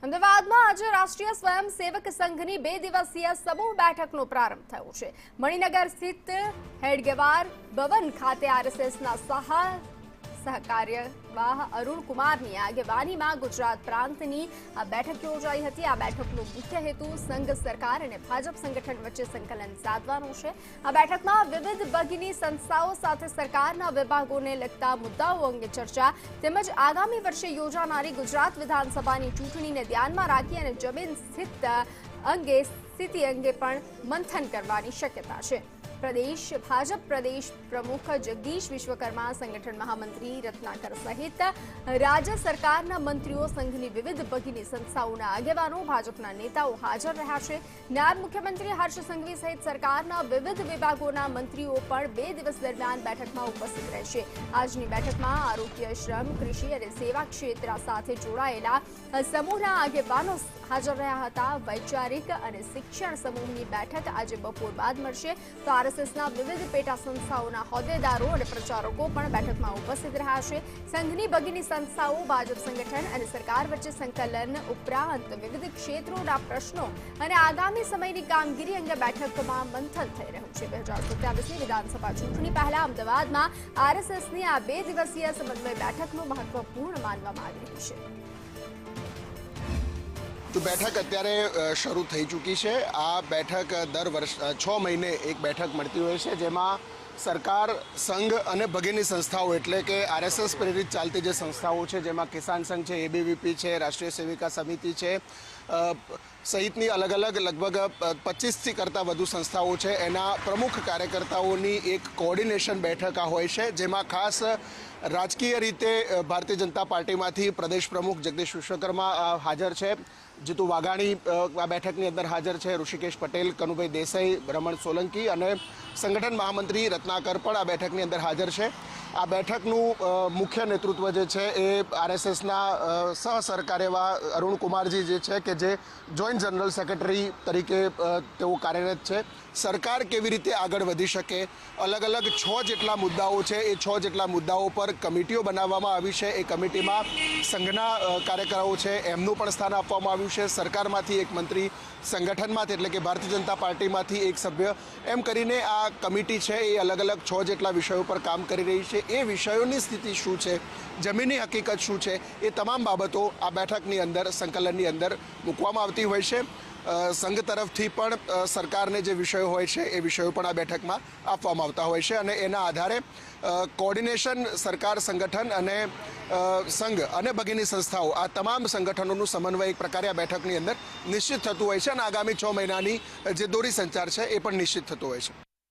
અમદાવાદમાં આજે રાષ્ટ્રીય સ્વયંસેવક સંઘની 2 દિવસીય સમૂહ બેઠકનો પ્રારંભ થયો છે। મણિનગર સ્થિત હેડગેવાર ભવન ખાતે આરએસએસના સહકાર્યવાહ અરુણ કુમારની આગેવાનીમાં ગુજરાત પ્રાંતની આ બેઠક યોજાઈ હતી। આ બેઠકનો મુખ્ય હેતુ સંઘ સરકાર અને ભાજપ સંગઠન વચ્ચે સંકલન સાધવાનો છે। આ બેઠકમાં વિવિધ ભગીની સંસ્થાઓ સાથે સરકારના વિભાગોને લગતા મુદ્દાઓ અંગે ચર્ચા તેમજ આગામી વર્ષે યોજાનારી ગુજરાત વિધાનસભાની ચૂંટણીને ધ્યાનમાં રાખી અને જમીન સ્થિતિ અંગે પણ મંથન કરવાની શક્યતા છે। ભાજપ પ્રદેશ પ્રમુખ જગદીશ વિશ્વકર્મા, સંગઠન મહામંત્રી રત્નાકર સહિત રાજ્ય સરકારના મંત્રીઓ, સંઘની વિવિધ ભગીની સંસ્થાઓના આગેવાનો, ભાજપના નેતાઓ હાજર રહ્યા છે। નાયબ મુખ્યમંત્રી હર્ષ સંઘવી સહિત સરકારના વિવિધ વિભાગોના મંત્રીઓ પણ 2 દિવસ દરમિયાન બેઠકમાં ઉપસ્થિત રહેશે। આજની બેઠકમાં આરોગ્ય, શ્રમ, કૃષિ અને સેવા ક્ષેત્ર સાથે જોડાયેલા સમૂહના આગેવાનો હાજર રહ્યા હતા। વૈચારિક અને શિક્ષણ સમૂહની બેઠક આજે બપોર બાદ મળશે તો આરએસએસના વિવિધ પેટા સંસ્થાઓના હોદ્દેદારો અને પ્રચારકો પણ બેઠકમાં ઉપસ્થિત રહ્યા છે। સંઘની ભગીની સંસ્થાઓ, ભાજપ સંગઠન અને સરકાર વચ્ચે સંકલન ઉપરાંત વિવિધ ક્ષેત્રોના પ્રશ્નો અને આગામી સમયની કામગીરી અંગે બેઠકમાં મંથન થઈ રહ્યું છે। 2027ની વિધાનસભા ચૂંટણી પહેલા અમદાવાદમાં આરએસએસની આ 2 દિવસીય સમન્વય બેઠકનું મહત્વપૂર્ણ માનવામાં આવી રહ્યું છે। તો બેઠક અત્યારે શરૂ થઈ ચૂકી છે। આ બેઠક દર વર્ષ 6 મહિને એક બેઠક મળતી હોય છે, જેમાં સરકાર, સંઘ અને ભગીની સંસ્થાઓ એટલે કે આરએસએસ પ્રેરિત ચાલતી જે સંસ્થાઓ છે, જેમાં કિસાન સંઘ છે, એબીવીપી છે, રાષ્ટ્રીય સેવિકા સમિતિ છે સહિતની અલગ અલગ લગભગ 25થી કરતાં વધુ સંસ્થાઓ છે, એના પ્રમુખ કાર્યકર્તાઓની એક કોઓર્ડિનેશન બેઠક આ હોય છે, જેમાં ખાસ રાજકીય રીતે ભારતીય જનતા પાર્ટીમાંથી પ્રદેશ પ્રમુખ જગદીશ વિશ્વકર્મા હાજર છે, જીતુ વાઘાણી આ બેઠકની અંદર હાજર છે, ઋષિકેશ પટેલ, કનુભાઈ દેસાઈ, રમણ સોલંકી અને સંગઠન મહામંત્રી રત્નાકર પણ આ બેઠકની અંદર હાજર છે। આ બેઠકનું મુખ્ય નેતૃત્વ જે છે એ આરએસએસના સહસરકાર્યવાહ અરુણ કુમારજી જે છે કે જે જોઈન્ટ જનરલ સેક્રેટરી તરીકે તેઓ કાર્યરત છે। સરકાર કેવી રીતે આગળ વધી શકે, અલગ અલગ 6 જેટલા મુદ્દાઓ છે, એ 6 જેટલા મુદ્દાઓ પર કમિટીઓ બનાવવામાં આવી છે। એ કમિટીમાં સંઘના કાર્યકરો છે એમનું પણ સ્થાન આપવામાં આવ્યું છે, સરકારમાંથી એક મંત્રી, સંગઠનમાંથી એટલે કે ભારતીય જનતા પાર્ટીમાંથી એક સભ્ય, એમ કરીને આ કમિટી છે એ અલગ અલગ 6 જેટલા વિષયો પર કામ કરી રહી છે। એ વિષયોની સ્થિતિ શું છે, જમીનની હકીકત શું છે, એ તમામ બાબતો આ બેઠકની અંદર સંકલનની અંદર મૂકવામાં આવતી હોય છે। સંઘ તરફથી પણ સરકારને જે વિષયો હોય છે એ વિષયો પણ આ બેઠકમાં આપવામાં આવતા હોય છે અને એના આધારે કોઓર્ડિનેશન સરકાર, સંગઠન અને સંઘ અને ભગીની સંસ્થાઓ આ તમામ સંગઠનોનું સમન્વય એક પ્રકારે આ બેઠકની અંદર નિશ્ચિત થતું હોય છે અને આગામી 6 મહિનાની જે દોરી સંચાર છે એ પણ નિશ્ચિત થતો હોય છે।